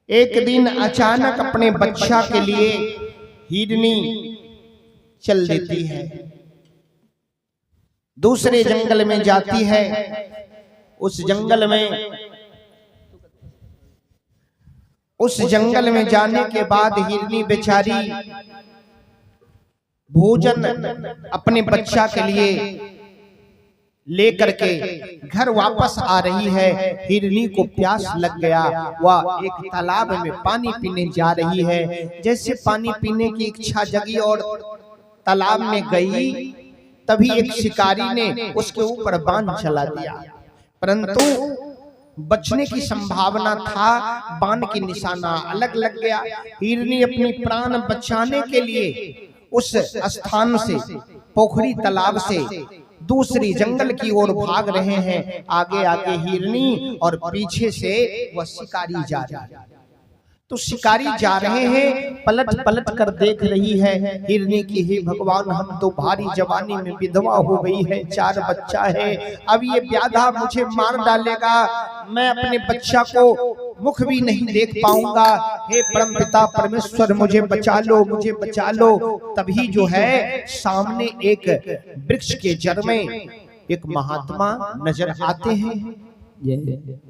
एक दिन अचानक अपने बच्चा के लिए हिरनी चल देती है, दूसरे जंगल में जाती है। उस जंगल में जाने के बाद हिरनी बेचारी भोजन अपने बच्चा के लिए लेकर के घर वापस आ रही है। हिरनी को प्यास लग गया, वह एक तालाब में पानी पीने जा रही है। जैसे पानी पीने की इच्छा जगी और तालाब में गई, तभी एक शिकारी ने उसके ऊपर बाण चला दिया, परंतु बचने की संभावना था, बाण की निशाना अलग लग गया। हिरनी अपनी प्राण बचाने के लिए उस स्थान से, पोखरी तालाब से दूसरी जंगल की ओर भाग रहे हैं। आगे आगे हिरनी और पीछे से वह शिकारी जा रहा है। तो शिकारी जा रहे हैं, पलट पलट कर देख रही है हिरनी की, हे भगवान, हम तो भारी जवानी में विधवा हो गई है, 4 बच्चा है, अब ये व्याधा मुझे मार डालेगा, मैं अपने बच्चा को मुख भी नहीं देख पाऊंगा, हे परमपिता परमेश्वर मुझे बचा लो, मुझे बचा लो। तभी जो है सामने एक वृक्ष के जड़ में एक महात्मा नजर आते हैं।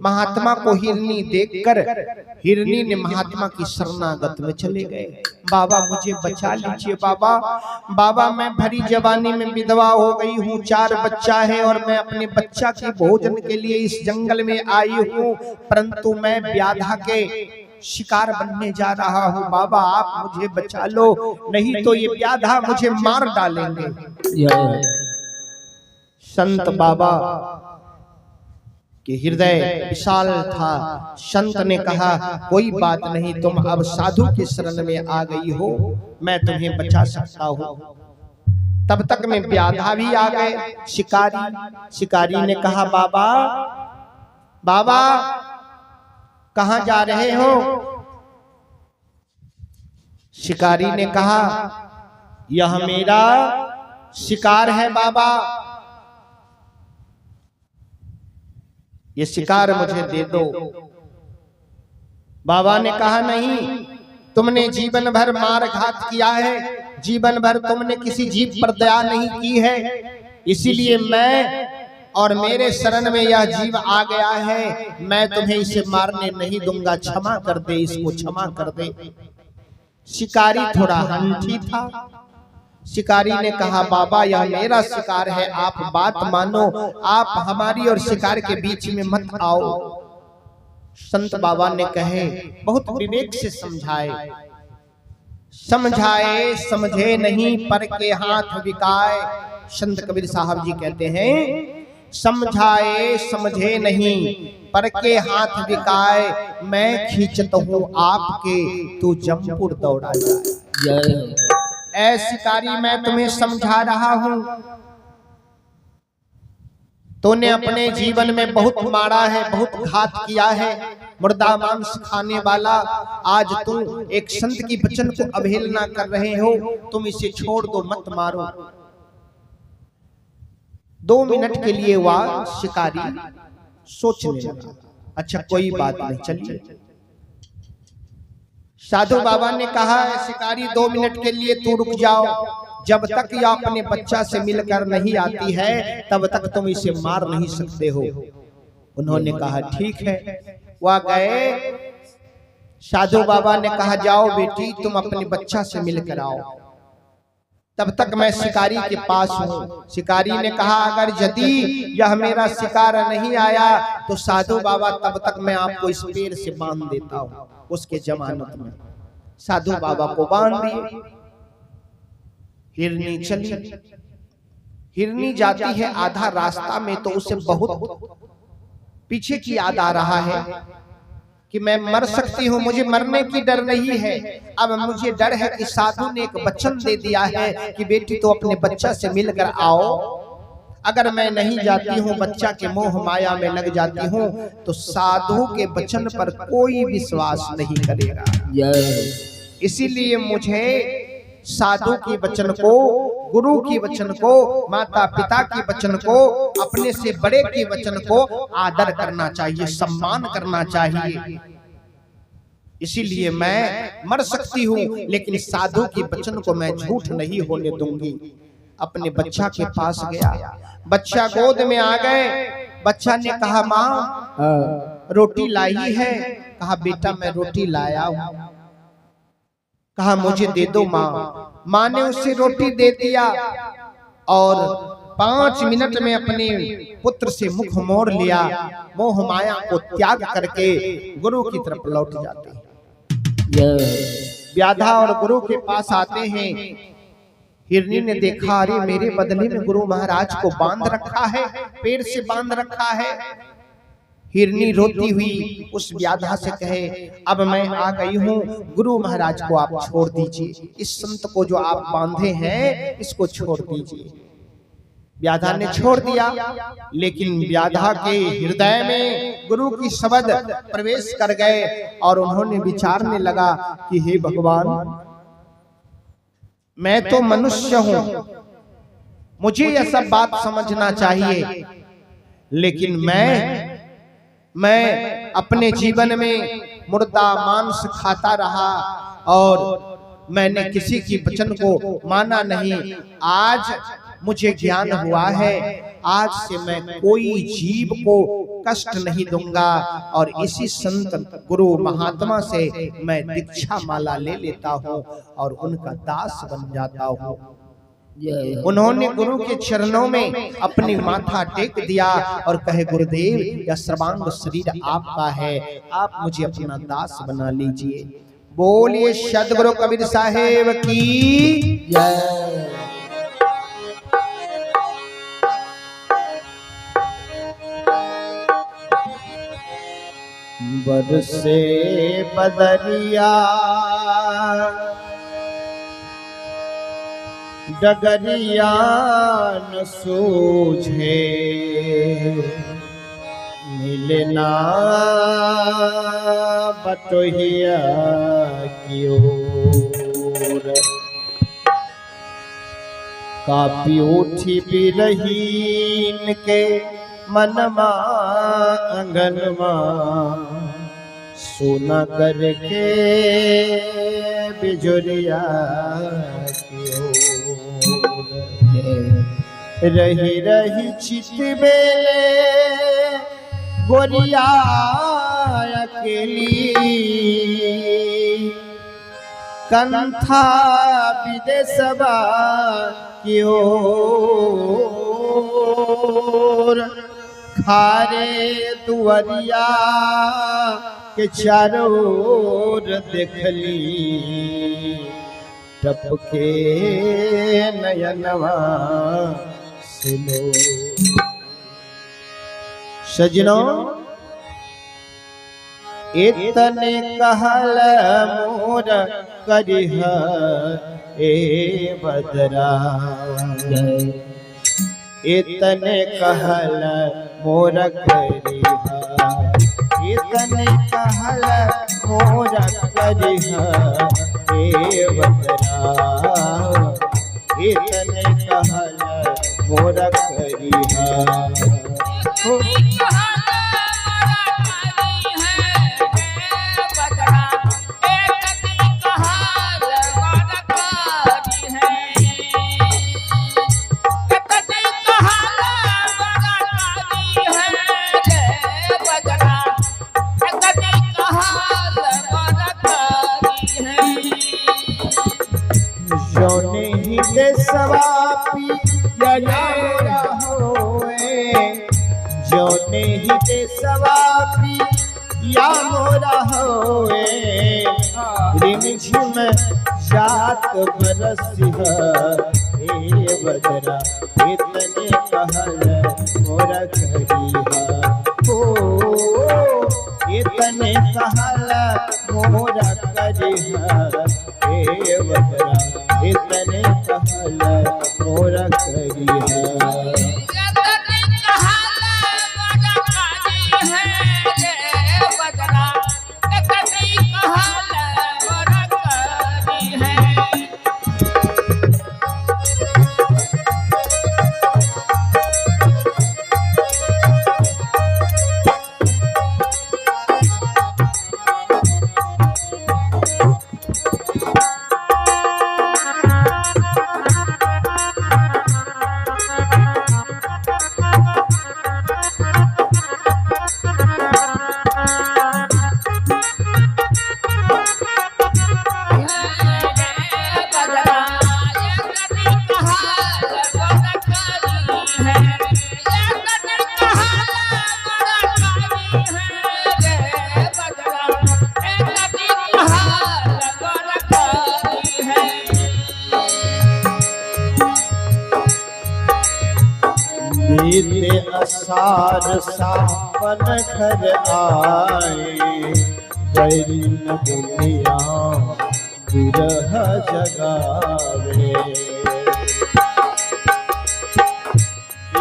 महात्मा को हिरनी देखकर हिरनी ने महात्मा की शरणागत में चले गए। बाबा मुझे बचा लीजिए, बाबा, बाबा मैं भरी जवानी में विधवा हो गई हूँ, 4 बच्चा है और मैं अपने बच्चा के भोजन के लिए इस जंगल में आई हूँ, परंतु मैं व्याधा के शिकार बनने जा रहा हूँ। बाबा आप मुझे बचा लो, नहीं तो ये व्याधा मुझे मार डालेंगे। संत बाबा कि हृदय विशाल था। संत ने कहा कोई बात नहीं, तुम अब साधु के शरण में आ गई हो, मैं तुम्हें बचा सकता हूँ। तब तक में व्याधा भी आ गए। शिकारी ने कहा बाबा, बाबा कहाँ जा रहे हो? शिकारी ने कहा यह मेरा शिकार है बाबा, ये शिकार मुझे दे दो। बाबा ने कहा नहीं, तुमने जीवन भर मार घात किया है, जीवन भर तुमने किसी जीव पर दया नहीं की है, इसीलिए मैं और मेरे शरण में यह जीव आ गया है, मैं तुम्हें इसे मारने नहीं दूंगा, क्षमा कर दे, इसको क्षमा कर दे। शिकारी थोड़ा हंठी था। शिकारी ने कहा बाबा यह मेरा शिकार है, आप बात मानो, आप हमारी और शिकार के बीच में मत आओ। संत बाबा ने कहे बहुत विवेक से समझाए, समझे नहीं पर के हाथ बिकाए। संत कबीर साहब जी कहते हैं समझे नहीं पर के हाथ बिकाए, मैं खींचता हूँ आपके तू जमपुर दौड़ा जाए। ऐ शिकारी मैं तुम्हें समझा रहा हूं, तूने अपने जीवन में बहुत मारा है, बहुत घात किया है, मुर्दा मांस खाने वाला, आज तुम एक संत की वचन को अवहेलना कर रहे हो, तुम इसे छोड़ दो, मत मारो। 2 मिनट के लिए वह शिकारी सोचने लगा, अच्छा कोई बात नहीं, चलिए। साधु बाबा ने कहा शिकारी 2 मिनट के लिए तू रुक जाओ, जब तक यह अपने बच्चा से मिलकर नहीं आती है तब तक तुम इसे मार नहीं सकते हो। उन्होंने कहा ठीक है। वह गए। साधु बाबा ने कहा जाओ बेटी तुम अपने बच्चा से मिलकर आओ, तब तक मैं शिकारी के पास हूँ। शिकारी ने कहा अगर यदि यह मेरा शिकार नहीं आया तो साधु बाबा तब तक मैं आपको इस पेड़ से बांध देता हूँ, उसके जमानत में। साधु बाबा को बांध दिए। हिरनी चली। हिरनी जाती है आधा रास्ता में तो उसे बहुत पीछे की याद आ रहा है कि मैं मर सकती हूँ, मुझे मरने की डर नहीं है, अब मुझे डर है कि साधु ने एक वचन दे दिया है कि बेटी तो अपने बच्चा से मिलकर आओ, अगर मैं नहीं जाती हूँ, बच्चा के मोह माया में लग जाती हूँ तो साधु के वचन पर कोई विश्वास नहीं करेगा। इसीलिए मुझे साधु के वचन को, गुरु की वचन को, माता पिता के वचन को, अपने से बड़े के वचन को आदर करना चाहिए, सम्मान करना चाहिए। इसीलिए मैं मर सकती हूँ, लेकिन साधु के वचन को मैं झूठ नहीं होने दूंगी। अपने बच्चा के पास गया, बच्चा गोद में आ गए। बच्चा ने कहा माँ रोटी लाई है। कहा बेटा मैं रोटी लाया हूँ। कहा मुझे दे दो माँ। माँ ने उसे रोटी दे दिया और 5 मिनट में अपने पुत्र से मुख मोड़ लिया। मोह माया को त्याग करके गुरु की तरफ लौट जाते हैं। व्याधा और गुरु के पास आते हैं। हिरनी ने देखा, अरे मेरे बदले में गुरु महाराज को बांध रखा है, पेड़ से बांध रखा है। हिरनी रोती हुई उस व्याधा से कहे, अब मैं आ गई हूँ, गुरु महाराज को आप छोड़ दीजिए, इस संत को जो आप बांधे हैं इसको छोड़ दीजिए। व्याधा ने छोड़ दिया, लेकिन व्याधा के हृदय में गुरु की शब्द प्रवेश कर गए और उन्होंने विचारने लगा कि हे भगवान, मैं तो मनुष्य हूं, मुझे यह सब बात समझना चाहिए, लेकिन मैं अपने जीवन में मुर्दा मांस खाता रहा और मैंने किसी की वचन को माना नहीं। आज मुझे ज्ञान हुआ है, आज से मैं कोई जीव को कष्ट नहीं दूंगा और इसी संत गुरु महात्मा से मैं दीक्षा माला ले लेता हूँ और उनका दास बन जाता हूँ। उन्होंने गुरु के चरणों में अपनी माथा टेक दिया और कहे, गुरुदेव यह सर्वांग शरीर आपका है, आप मुझे अपना दास बना लीजिए। बोलिए सद्गुरु कबीर साहेब की जय। बरसे बदरिया डगरिया न सूझे, मिलना बटोहिया की ओर। कापी उठी बिरहीन के मनमा अंगनमा, सोना करके बिजुरिया की ओर। रही रही चित बेले गोरिया अकेली, कंथा विदेशवा की ओर। खारे दुआरिया के चारों ओर देखली, टपके नयनवा से लो। सजनों इतने कहल मोर करिह ए बदरा, इतने कहल मोर करिह, इतने कहल मोर करिह ए बदरा, इतने कहल मोर करिह। जोने ही देशवापी यनारा होए, जोने ही देशवापी या मोरा होए। रिमझिम जात बरसिह ए बदरा, इतने कहल मोरा करिह। ओ इतने कहल मोरा करिह ए बदरा, इतने कहल मोरा करिह। असार सावन घर आए, बैरिन बुनिया विरह जगावे।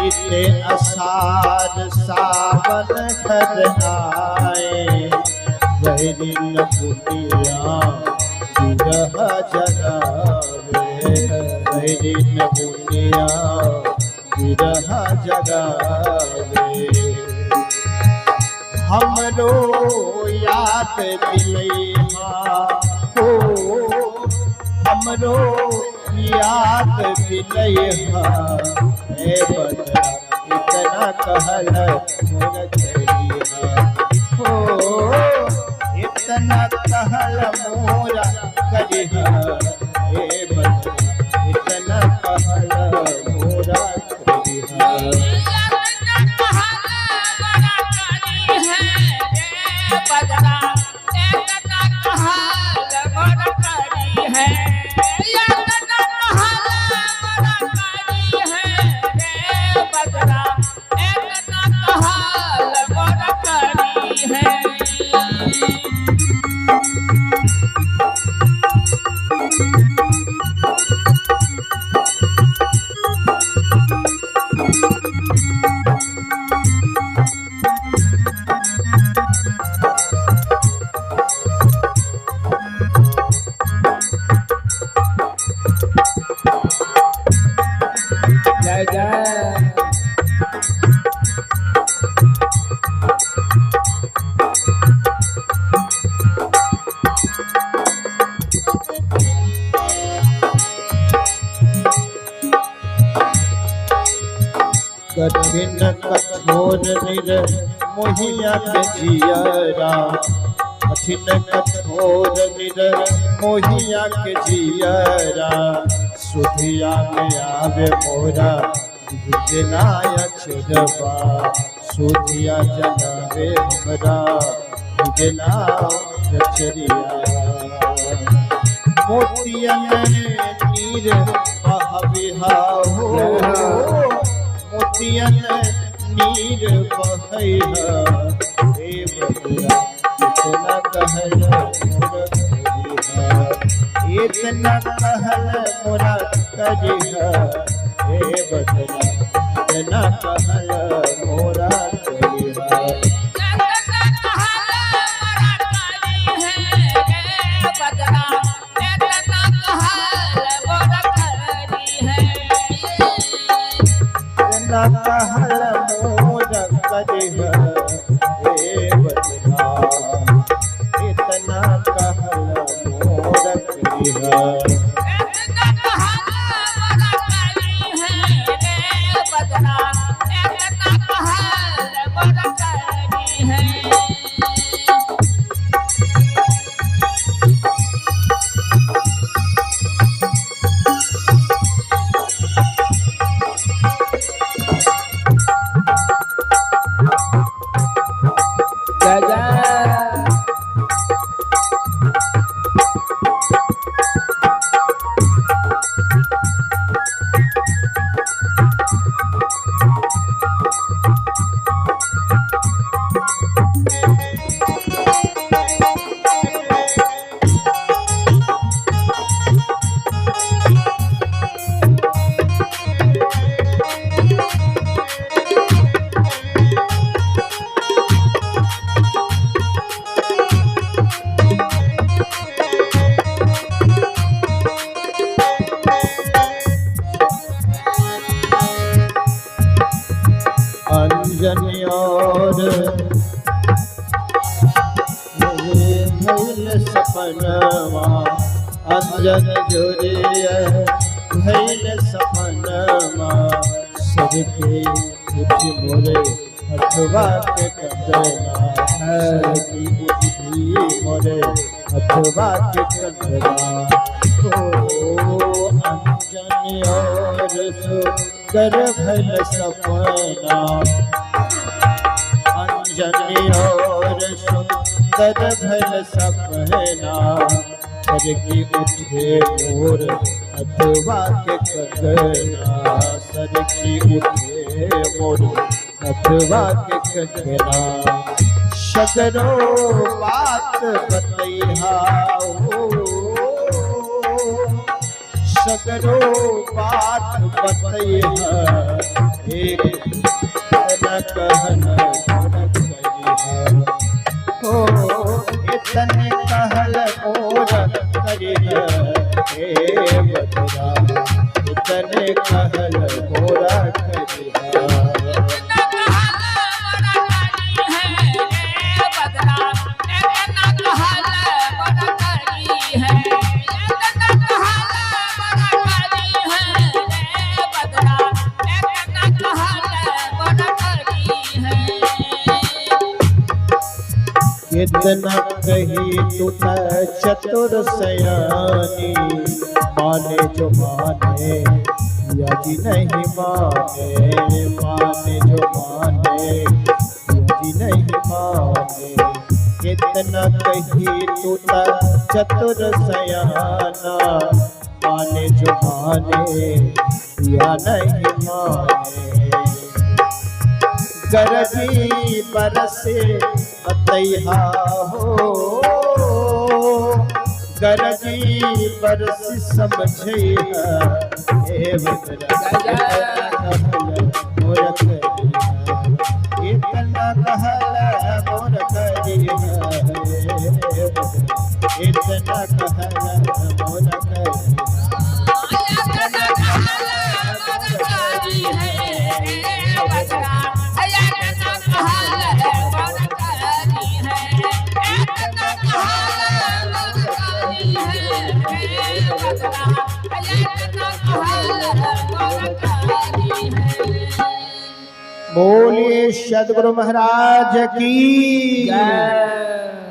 इते असार सावन घर आए, बैरिन बुनिया विरह जगावे। बैरिन बुनिया विरह जगावे। हमरो याद दिलैहा हो, हमरो याद दिलैहा। हे बदरा इतना कहल मोर करिहा हो, इतना कहल मोरा करिहा। हे बदरा इतना कहल मोरा करिहा। जय जय कठिन कठोर निर्मोहिया के जियरा, कठिन कठोर निर्मोहिया के जियरा। सुधिया में आवे मोरा गिनाय छुड़बा, सुधिया जनावे हमरा गिनाय चरिया। मोतियन नीर बहबिहा हो, मोतियन नीर बहैहा। हे बदरा इतना कहल मोर करिहा, इतना कहल मोरा करिहा। हे बदरा इतना कहल मोरा करिहा। इतना कहल मोरा करिहा। हे बदरा इतना कहल मोरा करिहा। जय जय अंजनी और भइल सपनवा, अंजन जोड़िया भइल सपनवा। सबके उठ मोरे हथवा के कंगना, सबकी उठी मोरे हथवा के कंगना। ओ अंजनी और सुंदर भइल सपना, अंजनी और सुंदर भइल सपना। सरकी उठे मोर हथवा के कंगना, सरकी उठे मोर नथवा के कंगना सगरो बात बतैहा हो सगरो बात बतैहा एक न कहन ओ इतने कहल मोर करिहा हे बदरा इतने कहल मोर करिहा कितना कही तू चतुर सयानी माने जो माने या जी नहीं माने माने जो माने या जी नहीं माने कितना कही तू चतुर सयाना माने जो माने या नहीं माने गरजी बरसे बतैहा हो गरजी बरस समझैहा हे बदरा मोर करिहा इतना कहल मोर करिहा इतना कहल मोर बोलिए सद्गुरु महाराज की जय।